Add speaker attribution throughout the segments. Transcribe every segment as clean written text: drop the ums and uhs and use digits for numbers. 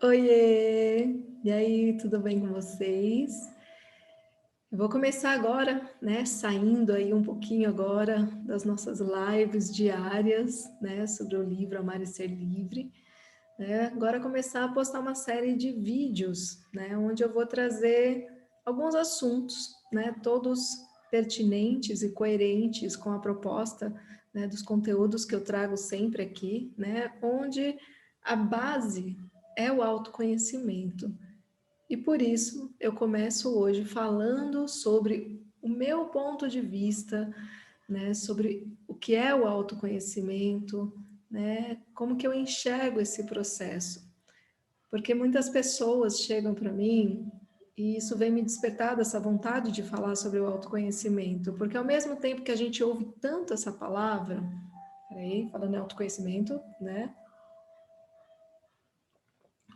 Speaker 1: Oiê! E aí, tudo bem com vocês? Eu vou começar agora, né? Saindo aí um pouquinho agora das nossas lives diárias, né? Sobre o livro Amar e Ser Livre. Né? Agora começar a postar uma série de vídeos, né? Onde eu vou trazer alguns assuntos, né? Todos pertinentes e coerentes com a proposta, né? Dos conteúdos que eu trago sempre aqui, né? Onde a base é o autoconhecimento. E por isso eu começo hoje falando sobre o meu ponto de vista, né, sobre o que é o autoconhecimento, né, como que eu enxergo esse processo. Porque muitas pessoas chegam para mim e isso vem me despertar dessa vontade de falar sobre o autoconhecimento, porque ao mesmo tempo que a gente ouve tanto essa palavra, peraí, falando em autoconhecimento, né,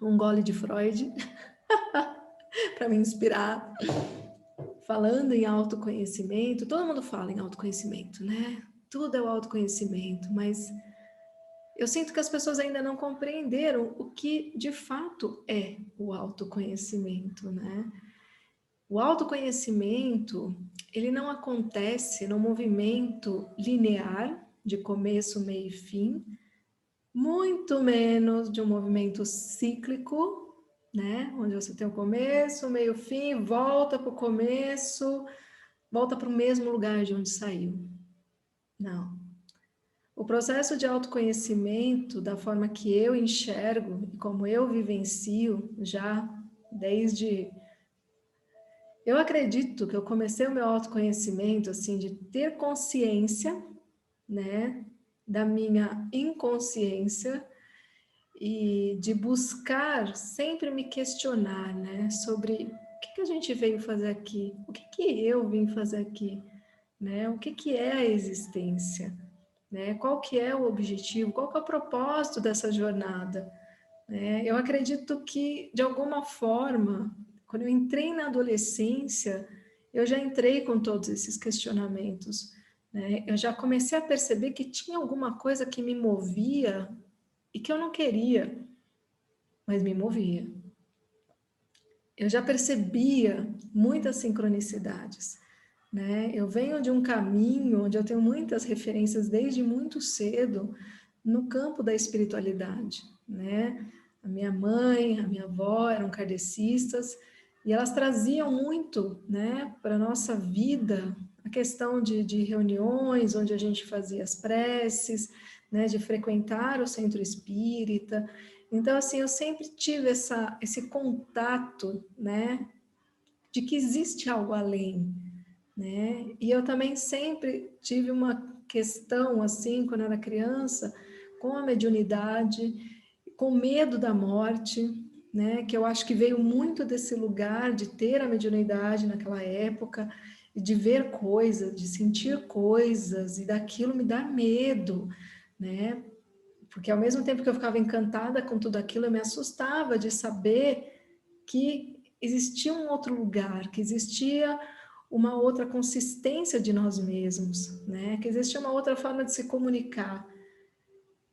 Speaker 1: um gole de Freud para me inspirar. Falando em autoconhecimento, todo mundo fala em autoconhecimento, né? Tudo é o autoconhecimento, mas eu sinto que as pessoas ainda não compreenderam o que de fato é o autoconhecimento, né? O autoconhecimento, ele não acontece num movimento linear, de começo, meio e fim, muito menos de um movimento cíclico, né? Onde você tem o começo, meio, fim, volta para o começo, volta para o mesmo lugar de onde saiu. Não. O processo de autoconhecimento, da forma que eu enxergo e como eu vivencio já desde... Eu acredito que eu comecei o meu autoconhecimento, assim, de ter consciência, né, da minha inconsciência e de buscar sempre me questionar, né, sobre o que a gente veio fazer aqui, o que eu vim fazer aqui, né, o que é a existência, né, qual que é o objetivo, qual que é o propósito dessa jornada, né? Eu acredito que, de alguma forma, quando eu entrei na adolescência, eu já entrei com todos esses questionamentos, né? Eu já comecei a perceber que tinha alguma coisa que me movia e que eu não queria, mas me movia. Eu já percebia muitas sincronicidades, né? Eu venho de um caminho onde eu tenho muitas referências desde muito cedo no campo da espiritualidade, né? A minha mãe, a minha avó eram kardecistas e elas traziam muito, né, para a nossa vida a questão de reuniões onde a gente fazia as preces, né, de frequentar o centro espírita. Então, assim, eu sempre tive esse contato, né, de que existe algo além, né? E eu também sempre tive uma questão, assim, quando eu era criança, com a mediunidade, com medo da morte, né? Que eu acho que veio muito desse lugar de ter a mediunidade naquela época, de ver coisas, de sentir coisas, e daquilo me dá medo, né? Porque ao mesmo tempo que eu ficava encantada com tudo aquilo, eu me assustava de saber que existia um outro lugar, que existia uma outra consistência de nós mesmos, né? Que existia uma outra forma de se comunicar.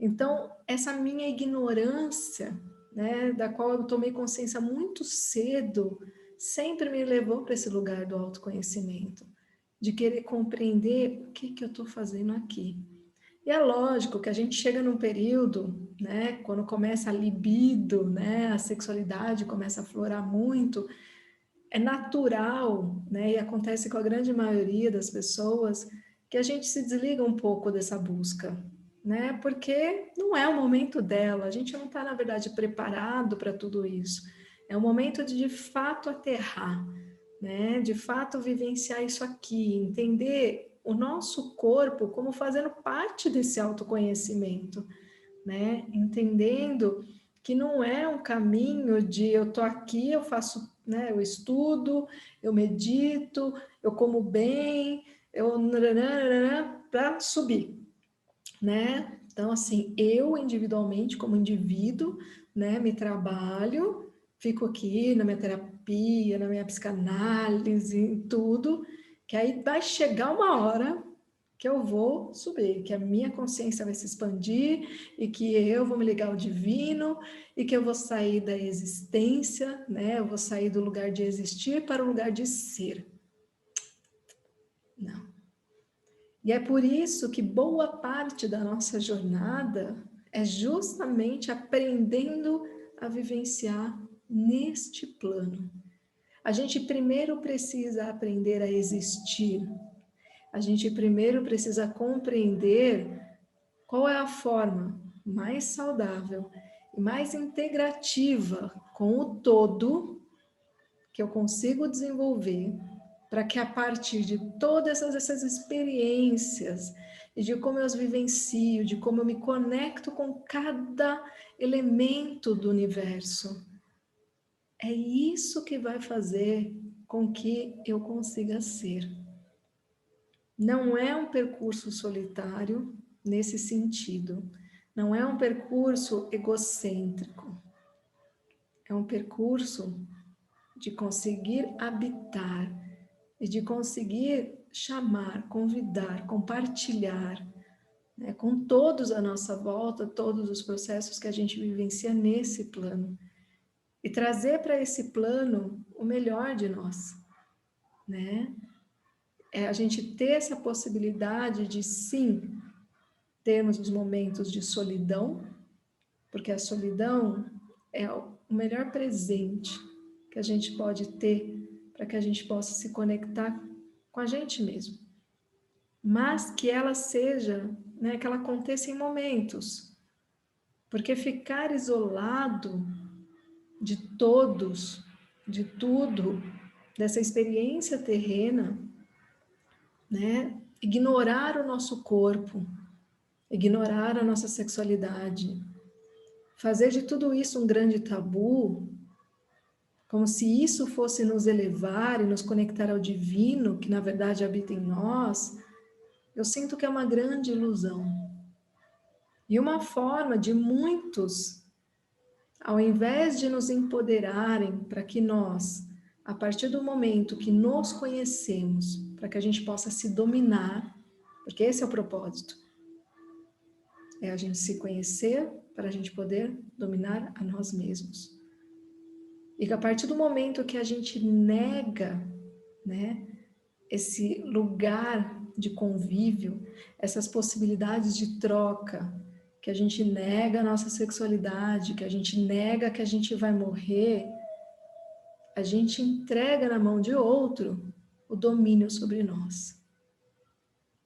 Speaker 1: Então, essa minha ignorância, né, da qual eu tomei consciência muito cedo, sempre me levou para esse lugar do autoconhecimento, de querer compreender o que eu estou fazendo aqui. E é lógico que a gente chega num período, né, quando começa a libido, né, a sexualidade começa a aflorar muito, é natural, né, e acontece com a grande maioria das pessoas, que a gente se desliga um pouco dessa busca, né, porque não é o momento dela, a gente não está, na verdade, preparado para tudo isso. É o momento de fato, aterrar, né, de fato, vivenciar isso aqui, entender o nosso corpo como fazendo parte desse autoconhecimento, né, entendendo que não é um caminho de eu tô aqui, eu faço, né, eu estudo, eu medito, eu como bem, eu para subir, né? Então, assim, eu individualmente, como indivíduo, né, me trabalho, fico aqui na minha terapia, na minha psicanálise, em tudo, que aí vai chegar uma hora que eu vou subir, que a minha consciência vai se expandir e que eu vou me ligar ao divino e que eu vou sair da existência, né? Eu vou sair do lugar de existir para o lugar de ser. Não. E é por isso que boa parte da nossa jornada é justamente aprendendo a vivenciar neste plano. A gente primeiro precisa aprender a existir. A gente primeiro precisa compreender qual é a forma mais saudável e mais integrativa com o todo que eu consigo desenvolver para que a partir de todas essas experiências e de como eu as vivencio, de como eu me conecto com cada elemento do universo, é isso que vai fazer com que eu consiga ser. Não é um percurso solitário nesse sentido. Não é um percurso egocêntrico. É um percurso de conseguir habitar e de conseguir chamar, convidar, compartilhar, né, com todos à nossa volta, todos os processos que a gente vivencia nesse plano. E trazer para esse plano o melhor de nós, né? É a gente ter essa possibilidade de, sim, termos os momentos de solidão, porque a solidão é o melhor presente que a gente pode ter para que a gente possa se conectar com a gente mesmo. Mas que ela seja, né, que ela aconteça em momentos. Porque ficar isolado de todos, de tudo, dessa experiência terrena, né, ignorar o nosso corpo, ignorar a nossa sexualidade, fazer de tudo isso um grande tabu, como se isso fosse nos elevar e nos conectar ao divino, que na verdade habita em nós, eu sinto que é uma grande ilusão. E uma forma de muitos, ao invés de nos empoderarem para que nós, a partir do momento que nos conhecemos, para que a gente possa se dominar, porque esse é o propósito, é a gente se conhecer para a gente poder dominar a nós mesmos. E que a partir do momento que a gente nega, né, esse lugar de convívio, essas possibilidades de troca, que a gente nega a nossa sexualidade, que a gente nega que a gente vai morrer, a gente entrega na mão de outro o domínio sobre nós.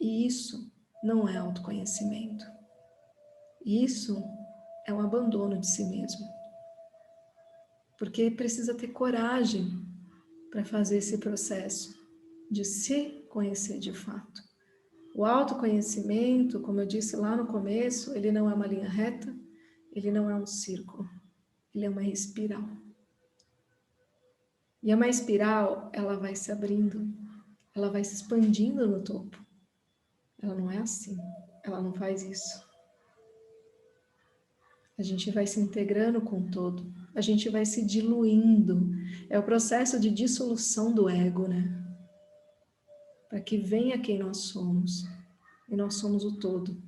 Speaker 1: E isso não é autoconhecimento. Isso é um abandono de si mesmo. Porque precisa ter coragem para fazer esse processo de se conhecer de fato. O autoconhecimento, como eu disse lá no começo, ele não é uma linha reta, ele não é um círculo, ele é uma espiral. E uma espiral, ela vai se abrindo, ela vai se expandindo no topo. Ela não é assim, ela não faz isso. A gente vai se integrando com o todo, a gente vai se diluindo. É o processo de dissolução do ego, né? Para que venha quem nós somos. E nós somos o todo.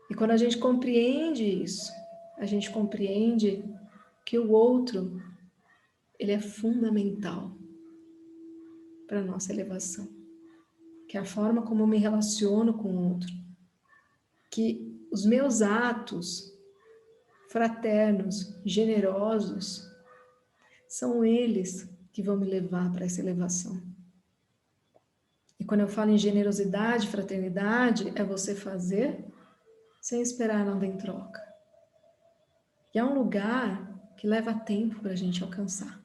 Speaker 1: E quando a gente compreende isso, a gente compreende que o outro, ele é fundamental para a nossa elevação. Que é a forma como eu me relaciono com o outro. Que os meus atos fraternos, generosos, são eles que vão me levar para essa elevação. E quando eu falo em generosidade, fraternidade, é você fazer sem esperar nada em troca. E é um lugar que leva tempo para a gente alcançar.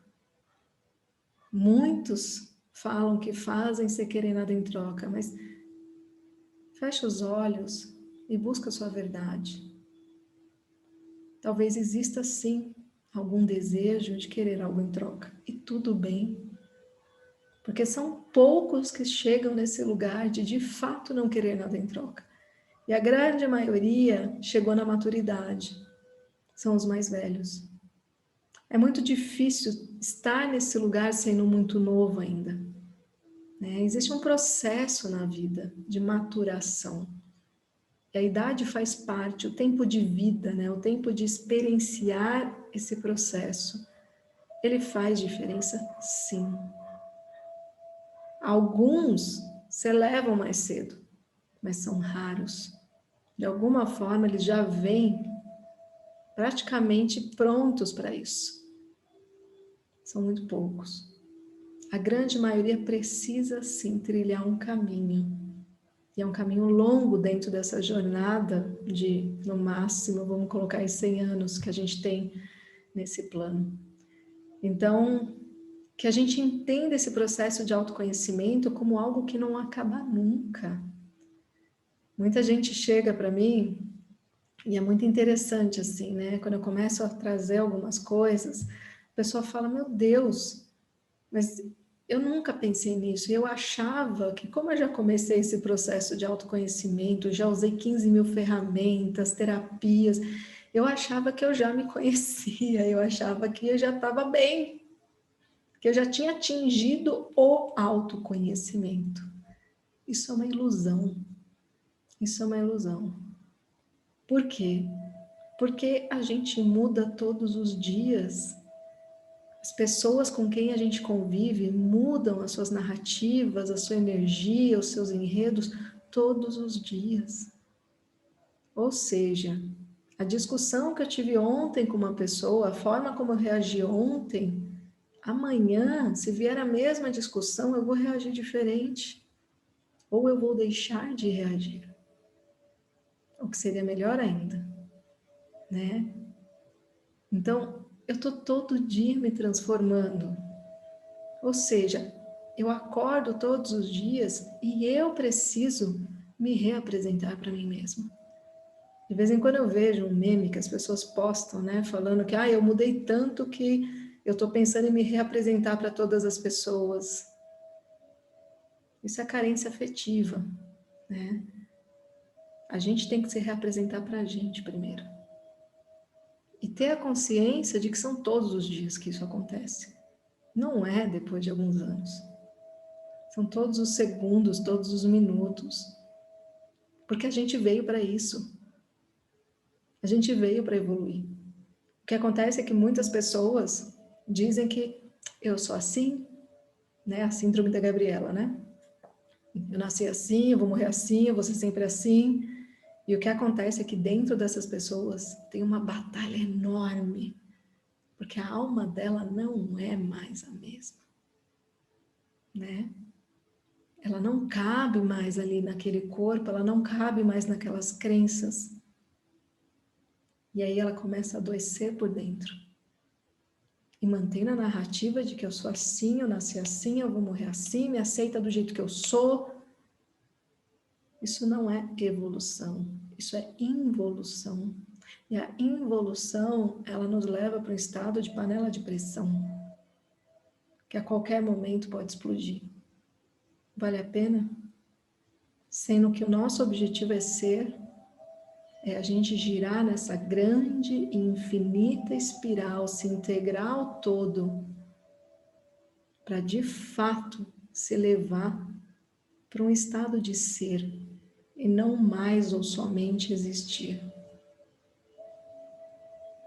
Speaker 1: Muitos falam que fazem sem querer nada em troca, mas fecha os olhos e busca a sua verdade. Talvez exista sim algum desejo de querer algo em troca. E tudo bem. Porque são poucos que chegam nesse lugar de fato não querer nada em troca. E a grande maioria chegou na maturidade. São os mais velhos. É muito difícil estar nesse lugar sendo muito novo ainda. né? Existe um processo na vida de maturação. E a idade faz parte, o tempo de vida, né? O tempo de experienciar esse processo. Ele faz diferença, sim. Alguns se elevam mais cedo, mas são raros. De alguma forma, eles já vêm praticamente prontos para isso. São muito poucos. A grande maioria precisa, sim, trilhar um caminho. E é um caminho longo dentro dessa jornada de, no máximo, vamos colocar aí 100 anos que a gente tem nesse plano. Então, que a gente entenda esse processo de autoconhecimento como algo que não acaba nunca. Muita gente chega para mim, e é muito interessante assim, né? Quando eu começo a trazer algumas coisas, a pessoa fala, meu Deus, mas eu nunca pensei nisso. Eu achava que, como eu já comecei esse processo de autoconhecimento, já usei 15 mil ferramentas, terapias, eu achava que eu já me conhecia, eu achava que eu já estava bem, que eu já tinha atingido o autoconhecimento. Isso é uma ilusão. Isso é uma ilusão. Por quê? Porque a gente muda todos os dias. As pessoas com quem a gente convive mudam as suas narrativas, a sua energia, os seus enredos todos os dias. Ou seja, a discussão que eu tive ontem com uma pessoa, a forma como eu reagi ontem, amanhã, se vier a mesma discussão, eu vou reagir diferente. Ou eu vou deixar de reagir. O que seria melhor ainda, né? Então, eu estou todo dia me transformando. Ou seja, eu acordo todos os dias e eu preciso me reapresentar para mim mesma. De vez em quando eu vejo um meme que as pessoas postam, né, falando que eu mudei tanto que eu estou pensando em me reapresentar para todas as pessoas. Isso é carência afetiva, né? A gente tem que se reapresentar para a gente primeiro. E ter a consciência de que são todos os dias que isso acontece. Não é depois de alguns anos. São todos os segundos, todos os minutos. Porque a gente veio para isso. A gente veio para evoluir. O que acontece é que muitas pessoas dizem que eu sou assim, né? A síndrome da Gabriela, né? Eu nasci assim, eu vou morrer assim, eu vou ser sempre assim. E o que acontece é que dentro dessas pessoas tem uma batalha enorme, porque a alma dela não é mais a mesma, né? Ela não cabe mais ali naquele corpo, ela não cabe mais naquelas crenças. E aí ela começa a adoecer por dentro. E mantém na narrativa de que eu sou assim, eu nasci assim, eu vou morrer assim, me aceita do jeito que eu sou. Isso não é evolução, isso é involução. E a involução, ela nos leva para um estado de panela de pressão, que a qualquer momento pode explodir. Vale a pena? Sendo que o nosso objetivo é a gente girar nessa grande e infinita espiral, se integrar ao todo, para de fato se levar para um estado de ser e não mais ou somente existir.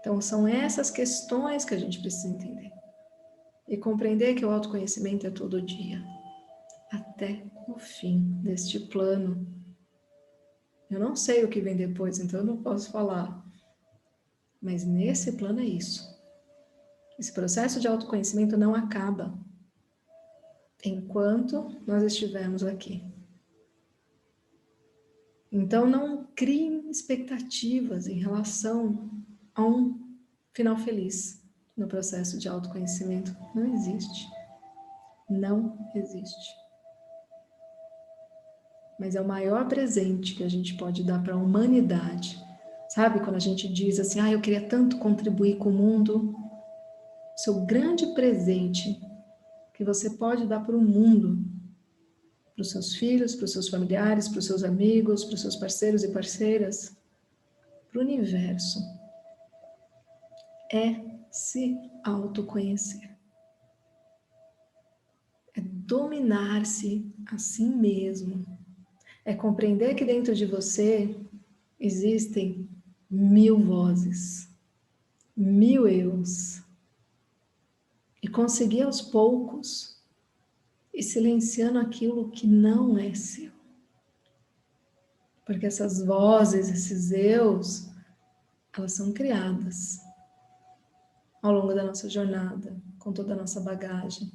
Speaker 1: Então são essas questões que a gente precisa entender e compreender que o autoconhecimento é todo dia, até o fim deste plano. Eu não sei o que vem depois, então eu não posso falar, mas nesse plano é isso. Esse processo de autoconhecimento não acaba enquanto nós estivermos aqui. Então não criem expectativas em relação a um final feliz no processo de autoconhecimento. Não existe. Não existe. Mas é o maior presente que a gente pode dar para a humanidade. Sabe, quando a gente diz assim, eu queria tanto contribuir com o mundo. O seu grande presente que você pode dar para o mundo, para os seus filhos, para os seus familiares, para os seus amigos, para os seus parceiros e parceiras, para o universo, é se autoconhecer. É dominar dominar-se a si mesmo. É compreender que dentro de você existem 1000 vozes, 1000 eus. E conseguir aos poucos ir silenciando aquilo que não é seu. Porque essas vozes, esses eus, elas são criadas ao longo da nossa jornada, com toda a nossa bagagem.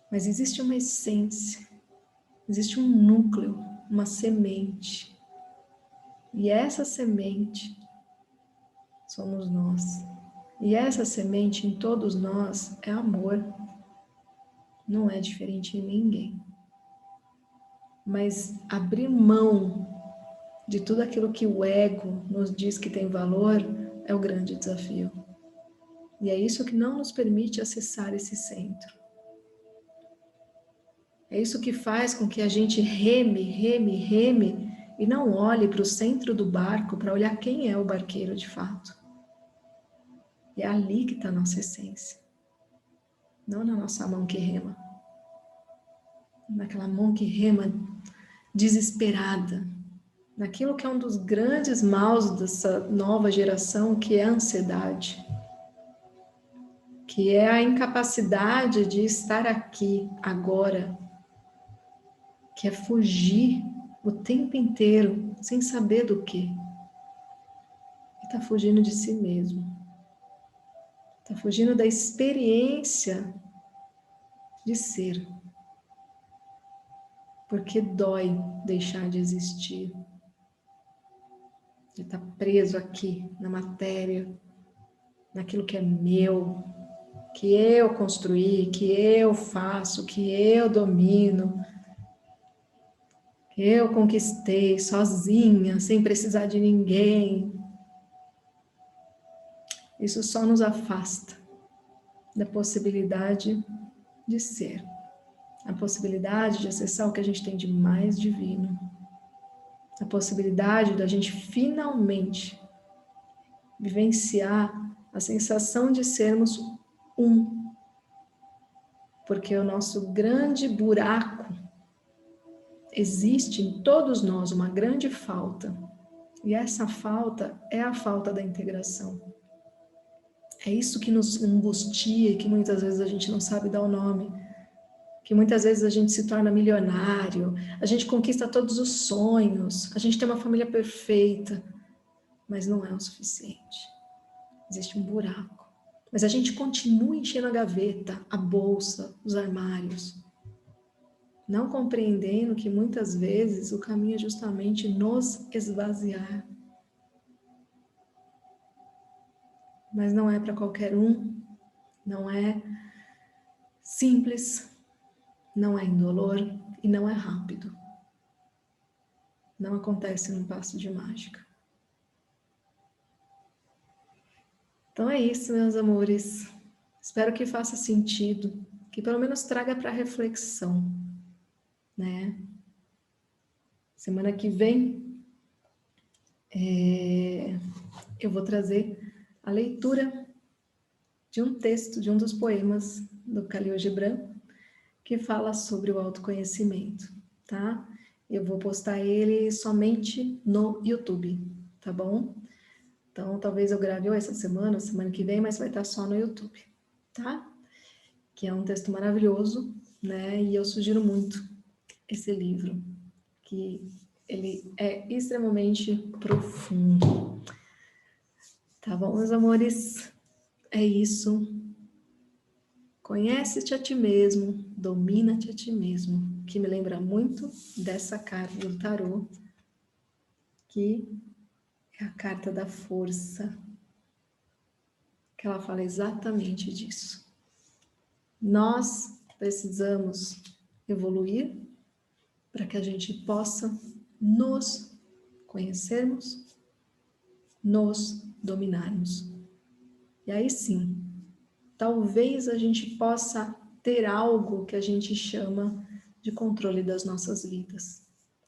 Speaker 1: Mas existe uma essência, existe um núcleo, uma semente. E essa semente somos nós. E essa semente em todos nós é amor. Não é diferente em ninguém. Mas abrir mão de tudo aquilo que o ego nos diz que tem valor é o grande desafio. E é isso que não nos permite acessar esse centro. É isso que faz com que a gente reme e não olhe para o centro do barco para olhar quem é o barqueiro de fato. E é ali que está a nossa essência. Não na nossa mão que rema. Naquela mão que rema desesperada. Naquilo que é um dos grandes maus dessa nova geração, que é a ansiedade. Que é a incapacidade de estar aqui, agora. Que é fugir o tempo inteiro, sem saber do quê. E está fugindo de si mesmo. Está fugindo da experiência de ser. Porque dói deixar de existir. Ele está preso aqui, na matéria, naquilo que é meu, que eu construí, que eu faço, que eu domino, que eu conquistei sozinha, sem precisar de ninguém. Isso só nos afasta da possibilidade de ser, a possibilidade de acessar o que a gente tem de mais divino, a possibilidade da gente finalmente vivenciar a sensação de sermos um, porque o nosso grande buraco existe em todos nós, uma grande falta, e essa falta é a falta da integração. É isso que nos angustia e que muitas vezes a gente não sabe dar o nome, que muitas vezes a gente se torna milionário, a gente conquista todos os sonhos, a gente tem uma família perfeita, mas não é o suficiente. Existe um buraco. Mas a gente continua enchendo a gaveta, a bolsa, os armários, não compreendendo que muitas vezes o caminho é justamente nos esvaziar. Mas não é para qualquer um, não é simples, não é indolor e não é rápido. Não acontece num passo de mágica. Então é isso, meus amores. Espero que faça sentido, que pelo menos traga para reflexão, né? Semana que vem eu vou trazer a leitura de um texto, de um dos poemas do Khalil Gibran, que fala sobre o autoconhecimento, tá? Eu vou postar ele somente no YouTube, tá bom? Então, talvez eu grave ou essa semana, semana que vem, mas vai estar só no YouTube, tá? Que é um texto maravilhoso, né? E eu sugiro muito esse livro, que ele é extremamente profundo. Tá bom, meus amores? É isso. Conhece-te a ti mesmo, domina-te a ti mesmo, que me lembra muito dessa carta do tarô, que é a carta da força, que ela fala exatamente disso. Nós precisamos evoluir para que a gente possa nos conhecermos, nos dominarmos. E aí sim, talvez a gente possa ter algo que a gente chama de controle das nossas vidas.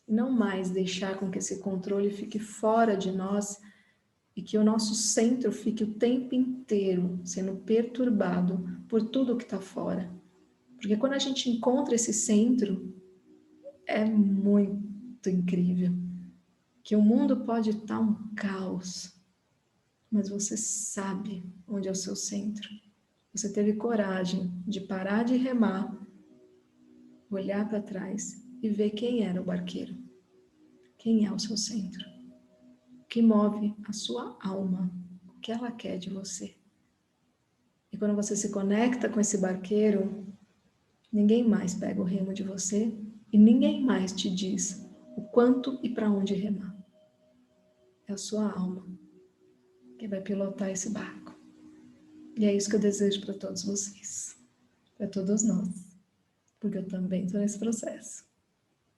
Speaker 1: Não mais deixar com que esse controle fique fora de nós e que o nosso centro fique o tempo inteiro sendo perturbado por tudo que está fora. Porque quando a gente encontra esse centro, é muito incrível. Que o mundo pode estar um caos, mas você sabe onde é o seu centro. Você teve coragem de parar de remar, olhar para trás e ver quem era o barqueiro. Quem é o seu centro? O que move a sua alma? O que ela quer de você? E quando você se conecta com esse barqueiro, ninguém mais pega o remo de você e ninguém mais te diz o quanto e para onde remar. É a sua alma que vai pilotar esse barco. E é isso que eu desejo para todos vocês, para todos nós, porque eu também estou nesse processo.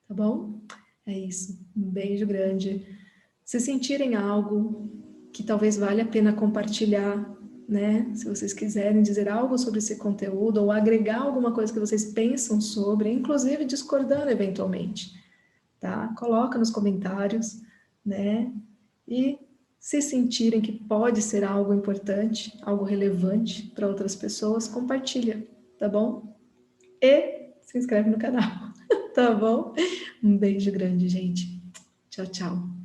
Speaker 1: Tá bom? É isso. Um beijo grande. Se sentirem algo que talvez valha a pena compartilhar, né? Se vocês quiserem dizer algo sobre esse conteúdo ou agregar alguma coisa que vocês pensam sobre, inclusive discordando eventualmente, tá? Coloca nos comentários, né? E se sentirem que pode ser algo importante, algo relevante para outras pessoas, compartilha, tá bom? E se inscreve no canal, tá bom? Um beijo grande, gente. Tchau, tchau.